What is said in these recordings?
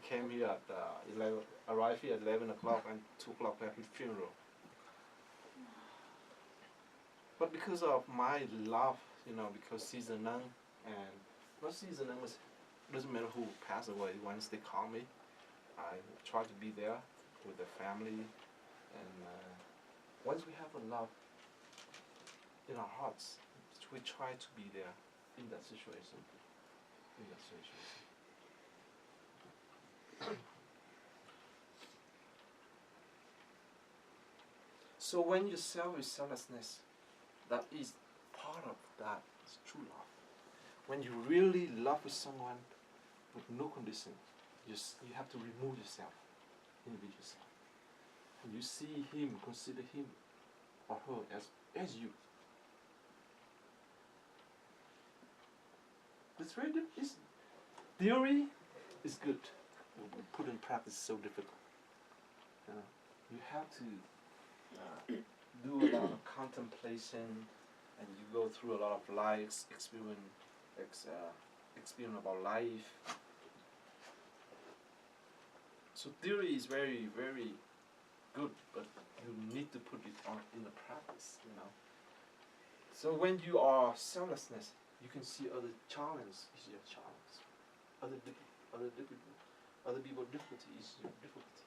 came here at 11, arrived here at 11 o'clock, and 2 o'clock we have his funeral. But because of my love, because she's a nun, and not she's a nun, it doesn't matter who passed away. Once they call me, I try to be there with the family, and once we have a love in our hearts, we try to be there in that situation. So when you sell with selflessness, that is part of that is true love. When you really love with someone with no condition, you have to remove yourself, individual yourself. And you see him, consider him or her as you. It's very difficult. Theory is good. Put in practice is so difficult. You have to do a lot of contemplation, and you go through a lot of life experience about life. So theory is very, very good, but you need to put it on in the practice. So when you are selflessness, you can see other challenge is your challenge. Other people's difficulty is your difficulty.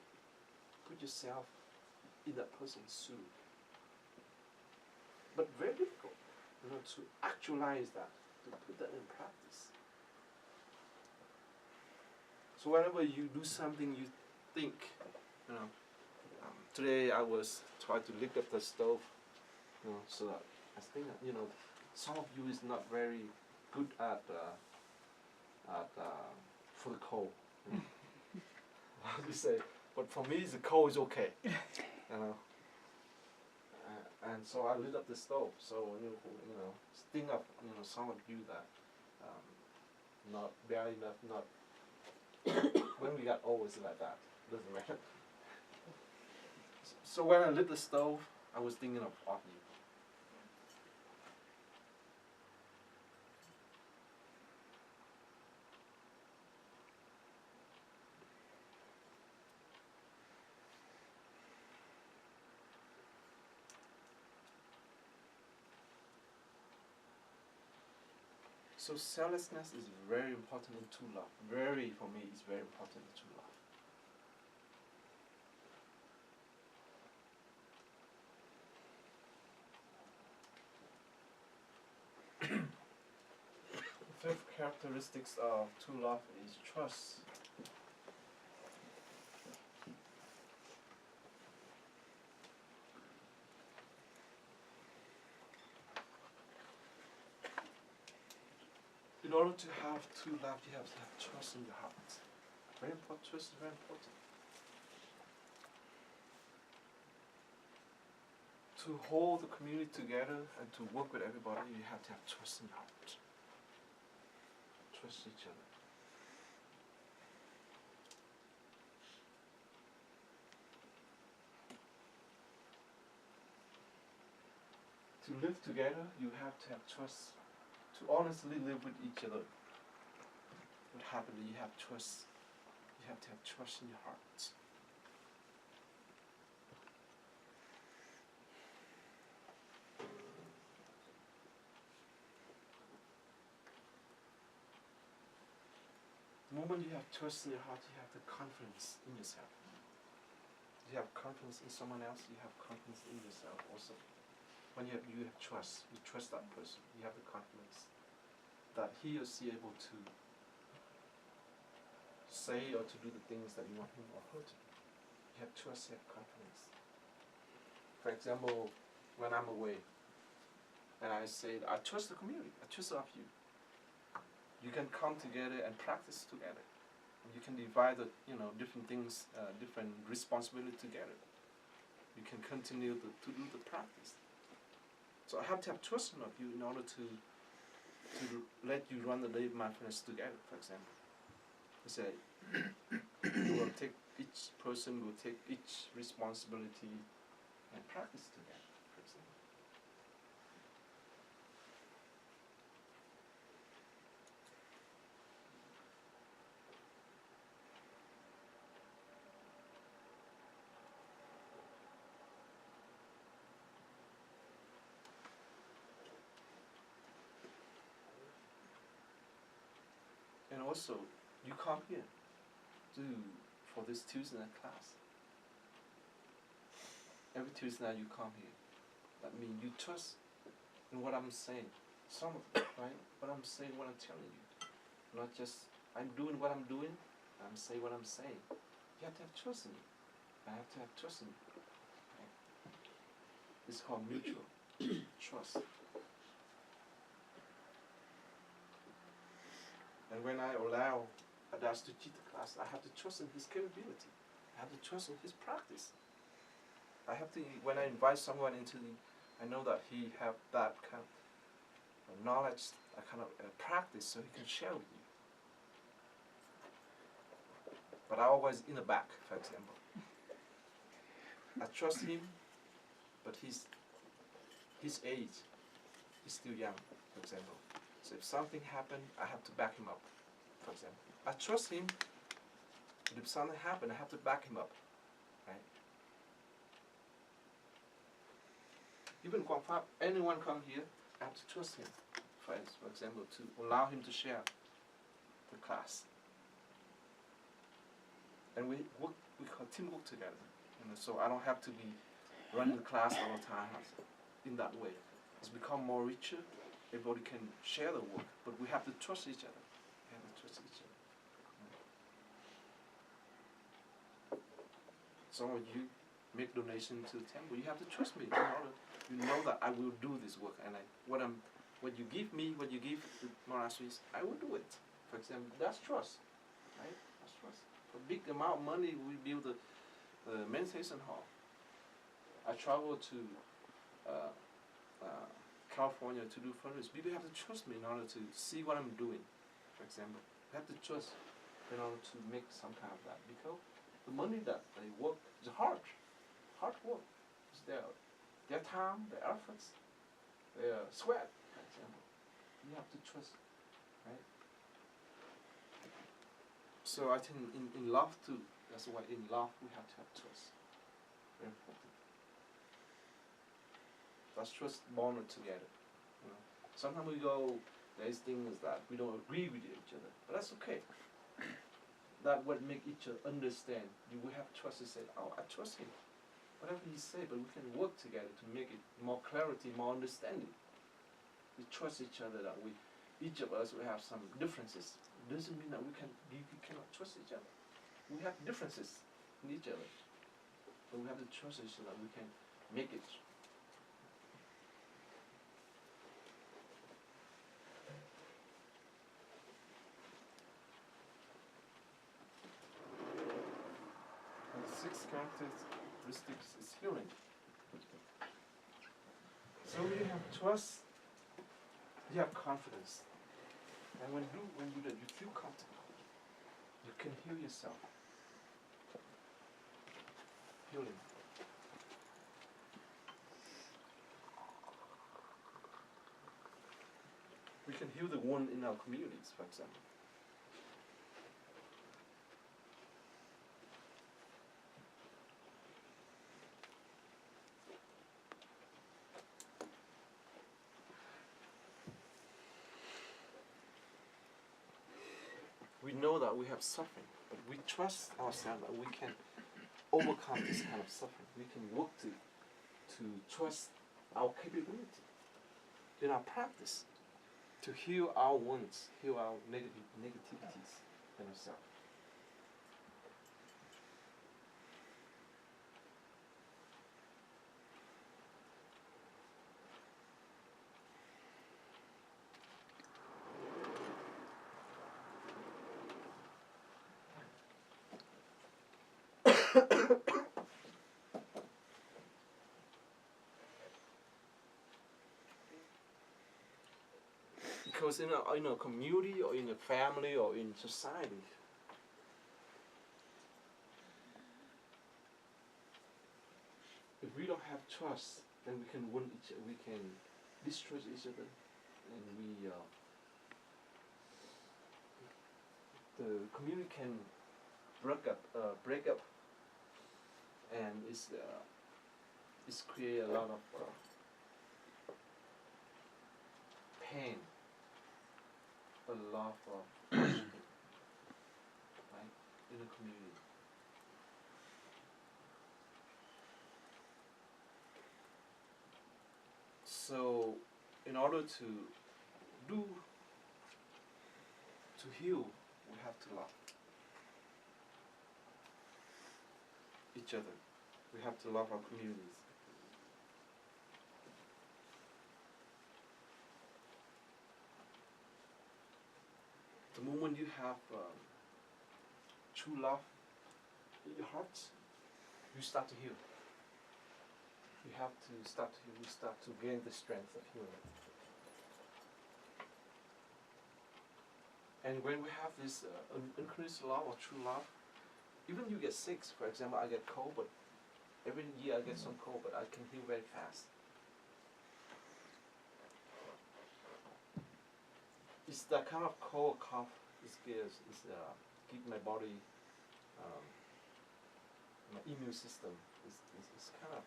Put yourself in that person's shoes. But very difficult, to actualize that, to put that in practice. So whenever you do something, you think, today I was trying to lift up the stove, so that I think that, some of you is not very good at for the coal. How do you say? But for me, the coal is okay. And so I lit up the stove. So think of some of you that not barely enough, not when we got old, it's like that. Doesn't matter. So when I lit the stove, I was thinking of you. So selflessness is very important in true love. For me, it's very important in true love. The fifth characteristics of true love is trust. In order to have true love, you have to have trust in your heart. Very important. Trust is very important. To hold the community together and to work with everybody, you have to have trust in your heart. Trust each other. To live together, you have to have trust. To honestly live with each other, but happily, you have trust. You have to have trust in your heart. The moment you have trust in your heart, you have the confidence in yourself. You have confidence in someone else, you have confidence in yourself also. When you have trust, you trust that person, you have the confidence that he or she is able to say or to do the things that you want him or her to do. You have trust, you have confidence. For example, when I'm away, and I say, I trust the community, I trust all of you. You can come together and practice together. You can divide the different things, different responsibilities together. You can continue to do the practice. So I have to have trust in you in order to let you run the day of mindfulness together, for example. I say, each person will take each responsibility and practice together, for example. also, you come here for this Tuesday night class. Every Tuesday night you come here. That means you trust in what I'm saying. Some of it, right? What I'm saying, what I'm telling you. Not just, I'm doing what I'm doing, I'm saying what I'm saying. You have to have trust in me. I have to have trust in you. Right? It's called mutual trust. And when I allow Adas to teach the class, I have to trust in his capability. I have to trust in his practice. I have to, when I invite someone into I know that he have that kind of knowledge, that kind of practice, so he can share with you. But I always in the back, for example. I trust him, but his age, he's still young, for example. So if something happened, I have to back him up, for example. I trust him, but if something happened, I have to back him up, right? Even if anyone come here, I have to trust him, for example, to allow him to share the class. And we call teamwork together. So I don't have to be running the class all the time in that way. It's become more richer. Everybody can share the work, but we have to trust each other. We have to trust each other. Some of you make donations to the temple. You have to trust me in order you know that I will do this work, and what you give me, what you give the monasteries, I will do it. For example, that's trust, right? That's trust. A big amount of money we build the meditation hall. I travel to California to do fundraising. People have to trust me in order to see what I'm doing. For example, they have to trust in order to make some kind of that, because the money that they work is hard work. It's their time, their efforts, their sweat, for example. You have to trust, right? So I think in love too, that's why in love we have to have trust. Very important. That's trust bonded together. You know? Sometimes there's things that we don't agree with each other, but that's okay. That what make each other understand. You will have trust to say, oh, I trust him. Whatever he say, but we can work together to make it more clarity, more understanding. We trust each other that each of us will have some differences. It doesn't mean that we cannot trust each other. We have differences in each other, but we have to trust each other that we can make it. And the sixth characteristics is healing. So you have trust, you have confidence. And when you do that, you feel comfortable. You can heal yourself. Healing. We can heal the wound in our communities, for example. We know that we have suffering, but we trust ourselves that we can overcome this kind of suffering. We can work to trust our capability in our practice to heal our wounds, heal our negativities in ourselves. Because in a community or in a family or in society, if we don't have trust, then we can wound each other, we can distrust each other, and the community can break up, and it's create a lot of pain, a lot of in a community. So, in order to heal, we have to love each other. We have to love our communities. The moment you have true love in your heart, you start to heal. You have to start to heal. You start to gain the strength of healing. And when we have this unconditional love or true love, even you get sick, for example, I get cold, but every year I get some cold, but I can heal very fast. It's that kind of cold cough is keep my body, my immune system is kind of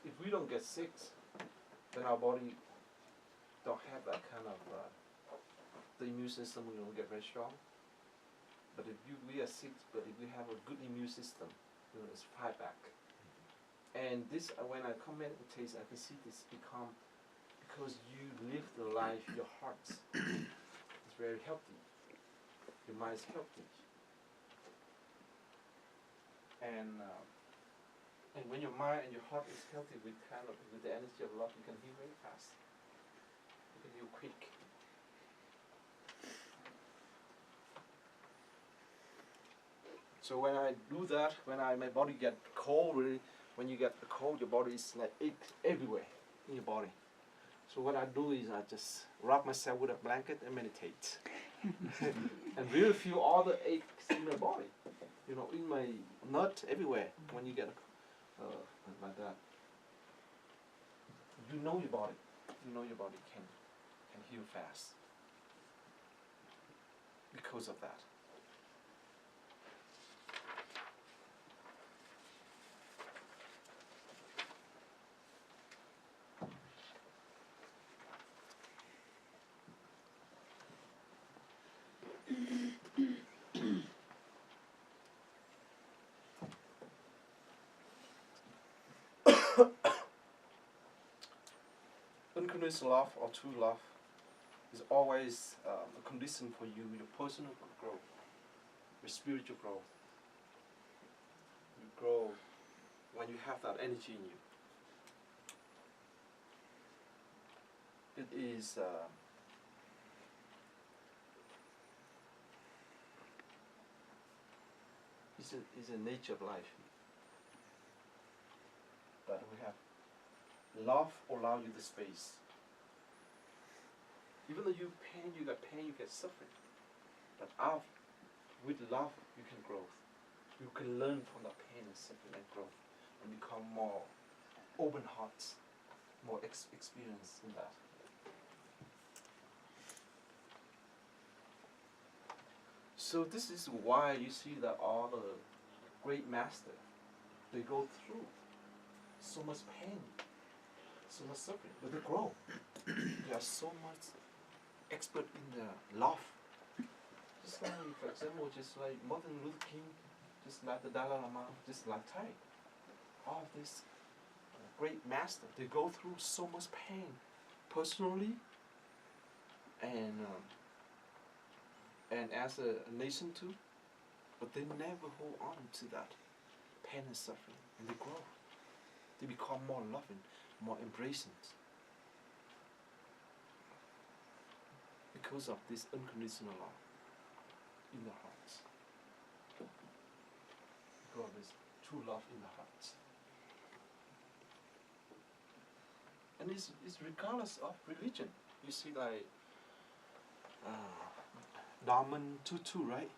if we don't get sick, then our body don't have that kind of the immune system will get very strong. But if we are sick, but if we have a good immune system, it's fight back. And this, when I come meditate, I can see this become, because you live the life, your heart is very healthy. Your mind is healthy. And when your mind and your heart is healthy with the energy of love, you can heal very fast. You can heal quick. So when I do that, when my body get cold, really, when you get the cold, your body is like ache everywhere in your body. So what I do is I just wrap myself with a blanket and meditate, and really feel all the aches in my body, in my nut everywhere. When you get like that, you know your body can heal fast because of that. Unconditional love or true love is always a condition for you, your personal growth, your spiritual growth. You grow when you have that energy in you. It is it's a nature of life that we have. Love allow you the space. Even though you get suffering. But with love, you can grow. You can learn from that pain and suffering and growth and become more open hearts, more experience in that. So this is why you see that all the great masters, they go through so much pain, so much suffering, but they grow. They are so much expert in the love. Just like, for example, just like Martin Luther King, just like the Dalai Lama, just like Thay. All of these great masters, they go through so much pain personally and as a nation too, but they never hold on to that pain and suffering, and they grow. They become more loving, more embracing. Because of this unconditional love in the hearts. Because of this true love in the hearts. And it's regardless of religion. You see, like Dharma Tutu, right?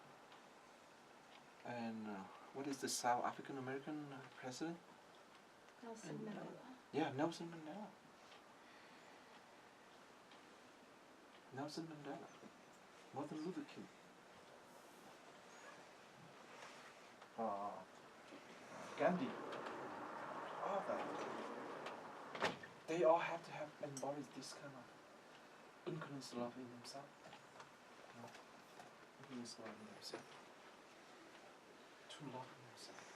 And what is the South African American president? Nelson Mandela. Yeah, Nelson Mandela. Nelson Mandela, Martin Luther King, Gandhi, all that. They all have to have embodied this kind of unconditional is love in themselves. Who is love in themselves. To love in themselves.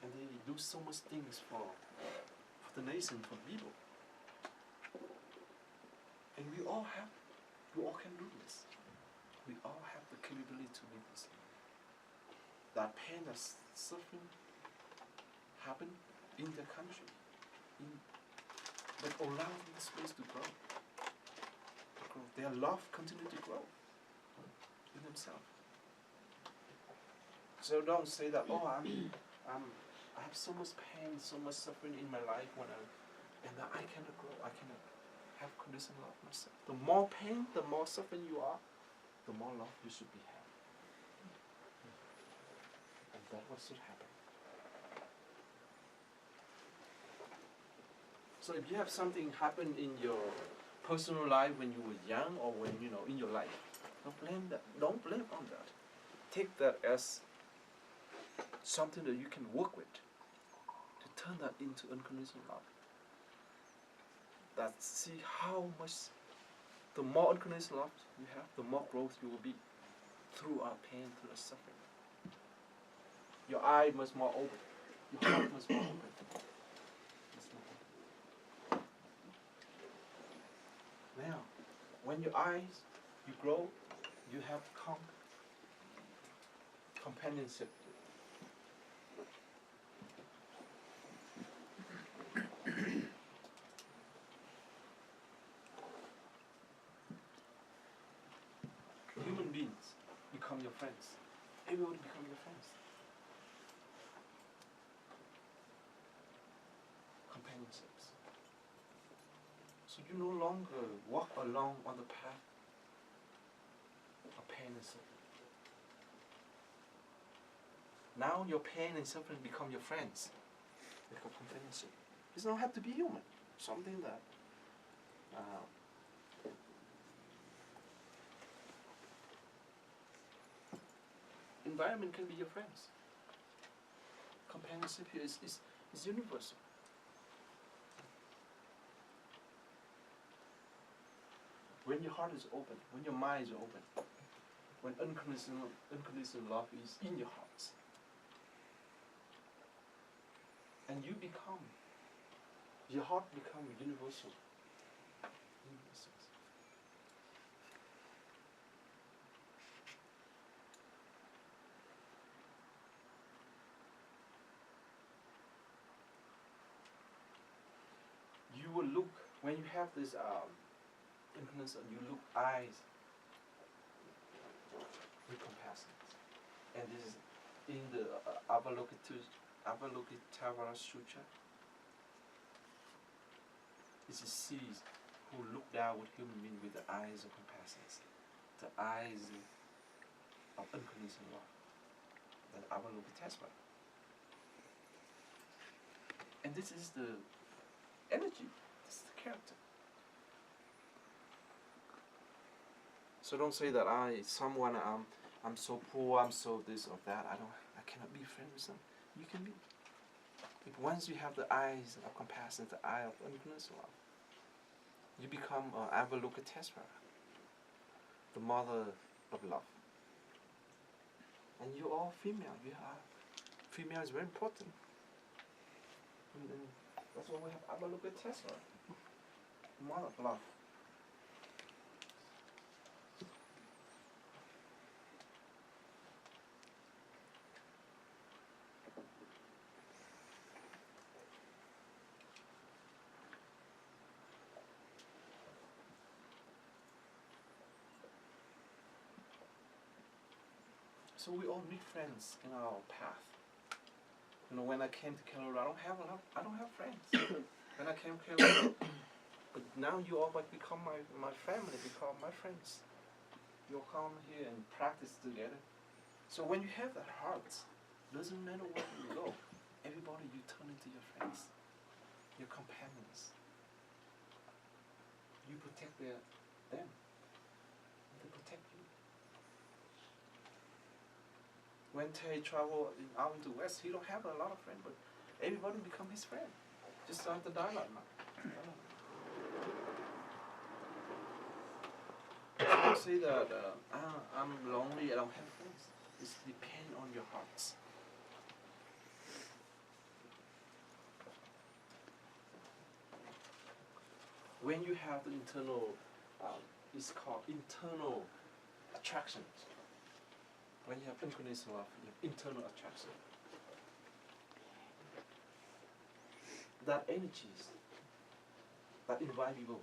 And they do so much things for the nation, for people. And we all can do this. We all have the capability to do this. That pain, that suffering happen in their country. But allow them the space to grow. Their love continue to grow in themselves. So don't say that, oh, I have so much pain, so much suffering in my life and that I cannot grow, I cannot have conditional love myself. The more pain, the more suffering you are, the more love you should be having. And that's what should happen. So if you have something happen in your personal life when you were young or when in your life, don't blame on that. Take that as something that you can work with to turn that into unconditional love. That see how much the more unconditional love you have, the more growth you will be through our pain, through our suffering. Your eye must more open. Your heart must more open. Now, when your eyes, you grow, you have companionship. Human beings become your friends. Everybody become your friends. Companionships. So you no longer walk along on the path of pain and suffering. Now your pain and suffering become your friends. Become companionship. It doesn't have to be human. Something that environment can be your friends. Companionship here is universal. When your heart is open, when your mind is open, when unconditional love is in your heart, and your heart become universal. You will look, when you have this unconditional, you look eyes with compassion. And this is in the Avalokiteshvara Sutra. This is sees who look down with human being with the eyes of compassion, the eyes of unconditional love. That Avalokiteshvara. And this is the energy, this is the character. So don't say that I'm so poor, I'm so this or that, I cannot be friends with them. You can be. If once you have the eyes of compassion, the eye of unconditional love, you become Avalokiteshvara, the mother of love. And you're all female. Female is very important. And that's why we have Avalokiteshvara, mother of love. So we all meet friends in our path. When I came to Colorado, I don't have friends. When I came to Colorado, but now you all become my family, become my friends. You'll come here and practice together. So when you have that heart, doesn't matter where you go, everybody you turn into your friends, your companions. You protect them, they protect you. When Thay traveled out into the West, he don't have a lot of friends, but everybody become his friend. Just like the Dharma. say that I'm lonely, I don't have friends. It depends on your hearts. When you have the internal, it's called internal attraction. When you have unconditional love, you have internal attraction. That energies that invite people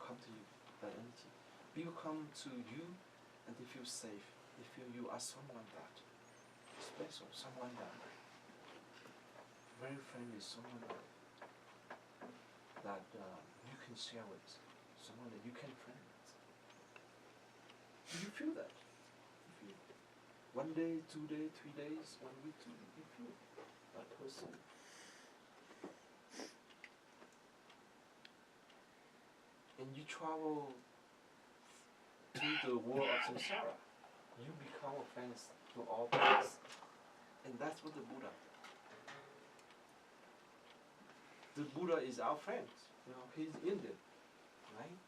come to you, that energy. People come to you and they feel safe. They feel you are someone that special, someone that very friendly, someone that you can share with, someone that you can friend with. You feel that. You feel it. 1 day, 2 days, 3 days, 1 week, 2 weeks, you feel that person. And you travel to the world of samsara. You become a friend to all friends. And that's what the Buddha. The Buddha is our friend. You know, he's Indian, right?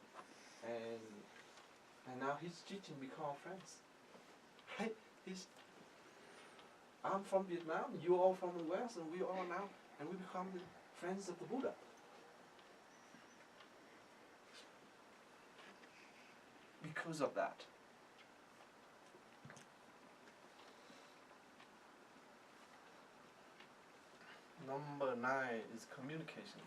And now his teaching become our friends. Right? I'm from Vietnam, you all from the West, and we all now, and we become the friends of the Buddha. Because of that. Number 9 is communication.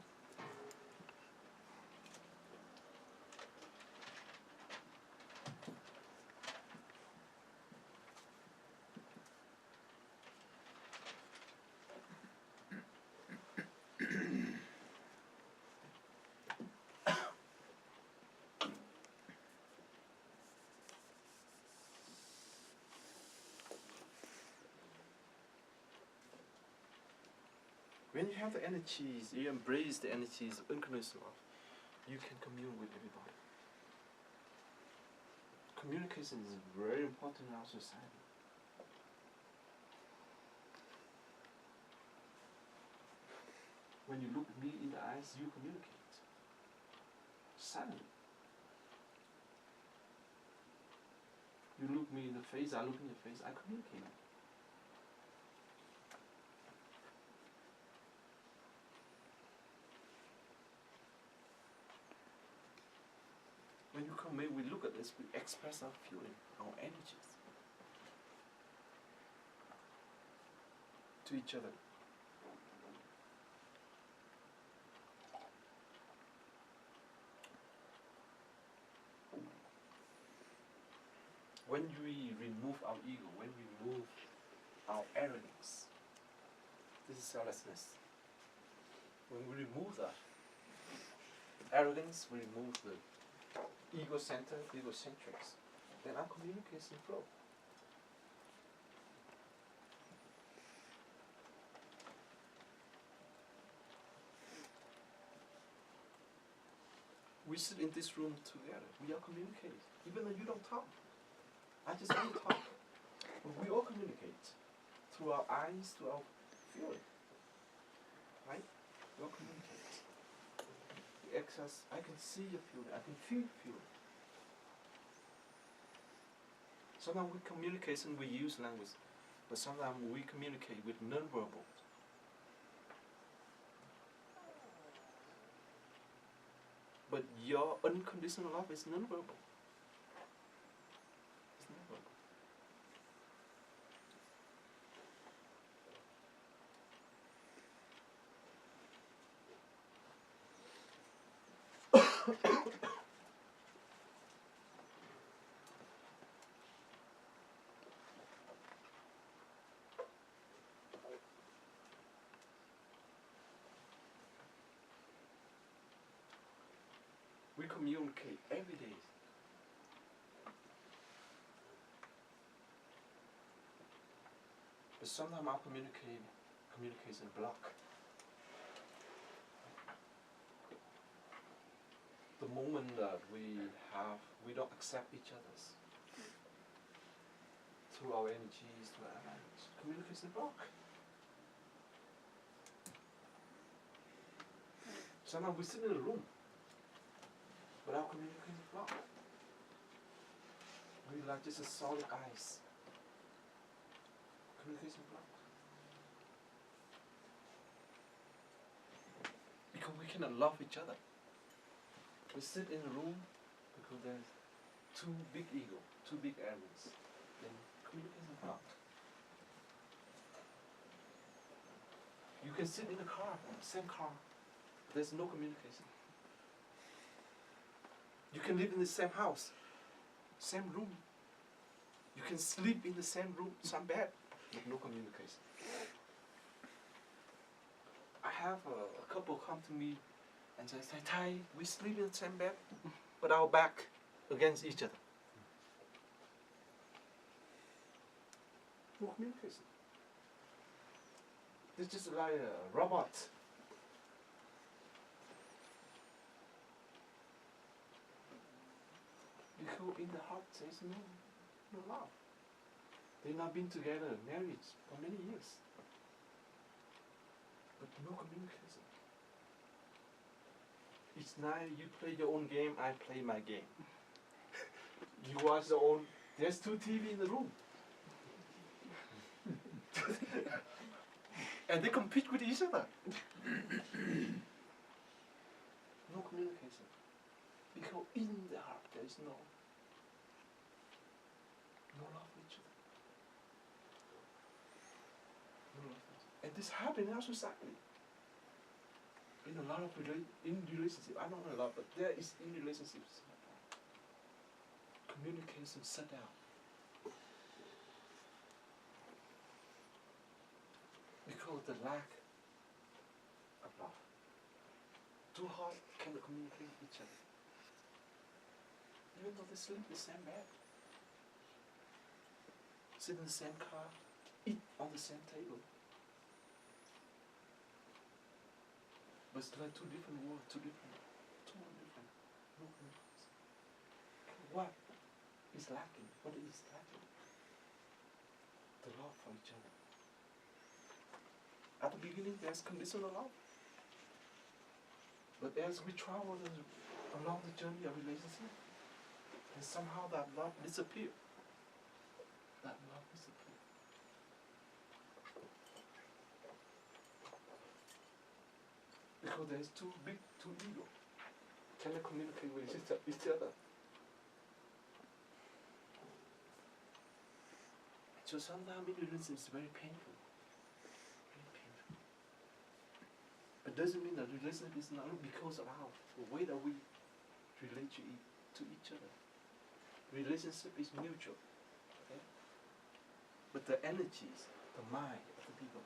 When you have the energies, you embrace the energies of unconditional love, you can commune with everybody. Communication is very important in our society. When you look me in the eyes, you communicate. Silently. You look me in the face, I look in your face, I communicate. When you come in, we look at this, we express our feeling, our energies to each other. When we remove our ego, when we remove our arrogance, this is selflessness. When we remove that arrogance, we remove the ego-centered, egocentrics, then our communication flow. We sit in this room together, we are communicating, even though you don't talk. I just don't talk. But we all communicate through our eyes, through our feeling. Right? We all communicate. I can see your feeling, I can feel your feeling. Sometimes we communicate and we use language, but sometimes we communicate with non-verbal. But your unconditional love is non-verbal. It's non-verbal. We communicate every day. But sometimes our communication block. The moment that we don't accept each other's through our energies, through our language, communication block. Sometimes we sit in a room, but our communication block. like just a solid ice. Communication block. Because we cannot love each other. We sit in a room because there's too big ego, too big arrogance. Then communication block. You can sit in a car, same car, but there's no communication. You can live in the same house, same room. You can sleep in the same room, same bed, but no communication. I have a couple come to me and say, Thay, we sleep in the same bed, but our back against each other. No communication. It's just like a robot. Because in the heart there's no love. They've not been together, married for many years. But no communication. Each night you play your own game, I play my game. You watch your own, there's 2 TV in the room. And they compete with each other. No communication. Because in the heart there is no love for each other. No love for each other. And this happens in our society. In a lot of relationships, I don't know a lot, but there is in relationships. Communication shut down. Because the lack of love. Two hearts cannot communicate with each other. Even though they sleep in the same bed, sit in the same car, eat on the same table. But it's like 2 different worlds, totally different. No communication. What is lacking? What is lacking? The love for each other. At the beginning, there's conditional love. But as we travel along the journey of relationship, and somehow that love disappears. That love disappears. Because there's too big, too ego. Cannot communicate with each other. So sometimes in relationship is very painful. It doesn't mean that relationship is not because of the way that we relate to each other. Relationship is mutual. Okay? But the energies, the mind of the people.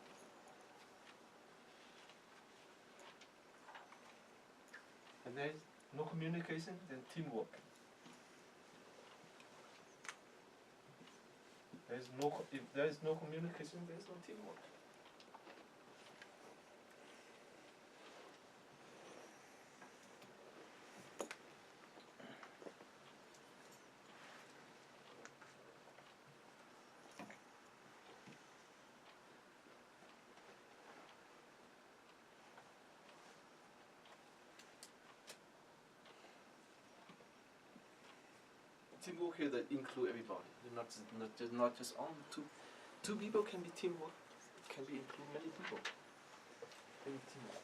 And there's no communication, then teamwork. If there is no communication, there is no teamwork. Teamwork here that include everybody. Not just only two people can be teamwork. It can be include many people. Many teamwork.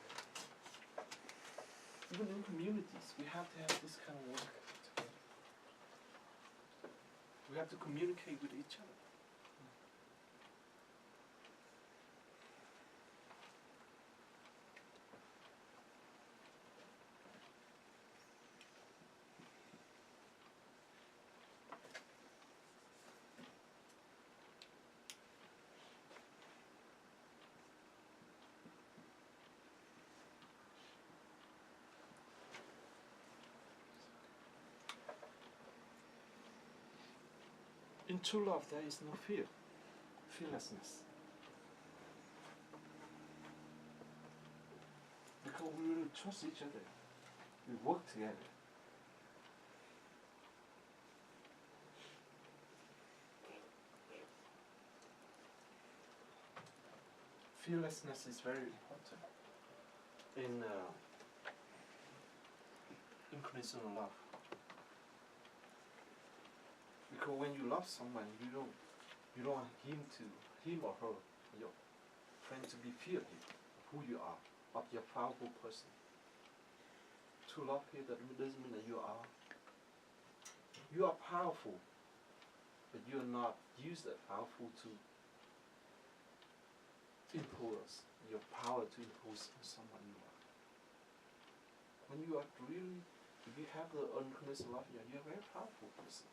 Even in communities, we have to have this kind of work together. We have to communicate with each other. In true love, there is no fear, fearlessness. Because we really trust each other. We work together. Fearlessness is very important in unconditional love. Because Because when you love someone, you don't want him or her, your friend, to be feared of who you are, of your powerful person. To love here, that doesn't mean that you are powerful, but you are not used that powerful to impose your power to impose on someone you are. When you are really, if you have the unconditional love, you're a very powerful person.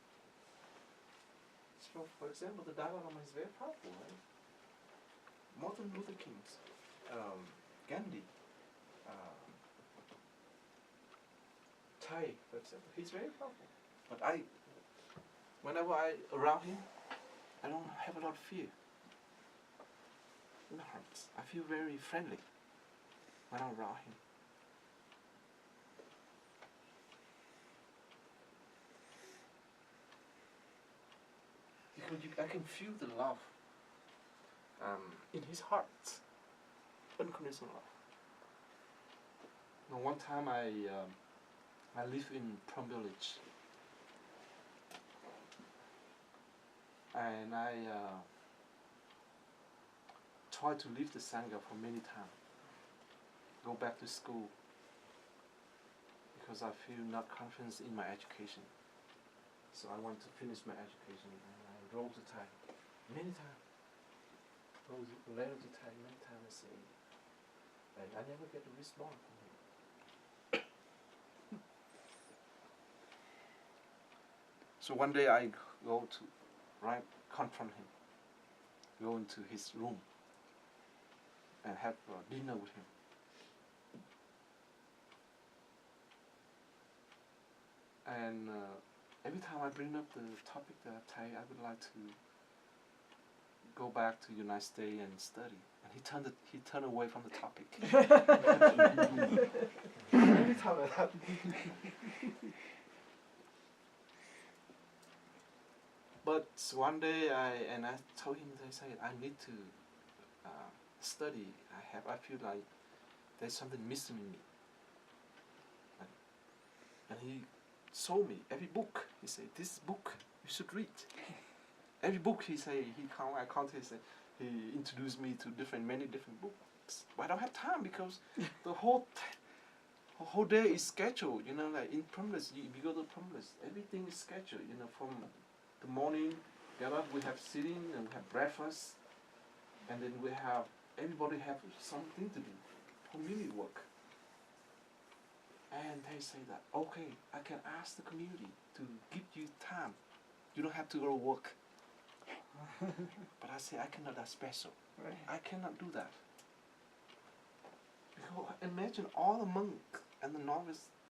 So, for example, the Dalai Lama is very powerful, right? Martin Luther King, Gandhi, Thay, for example, he's very powerful. But whenever I around him, I don't have a lot of fear. In my heart, I feel very friendly when I'm around him. Because I can feel the love in his heart, unconditional love. Now, one time I live in Plum Village, and I tried to leave the Sangha for many times, go back to school, because I feel not confident in my education. So I want to finish my education, and I wrote to Thay many times. Wrote a letter to Thay many times, and say, and I never get a response from him. So one day I go to confront him, go into his room, and have dinner with him. And every time I bring up the topic that I would like to go back to United States and study, and he turned away from the topic. Every time that happened. But one day I told him, I said, I need to study. I feel like there's something missing in me. And he showed me every book. He said, this book you should read. Every book he introduced me to many different books. But I don't have time because the whole day is scheduled. Like in Plumless, if you go to Plumless, everything is scheduled. From the morning, get up, we have sitting and we have breakfast, and then everybody have something to do, community work. And they say that, okay, I can ask the community to give you time. You don't have to go to work. But I say, I cannot that special. Right. I cannot do that. Because imagine all the monks and the novices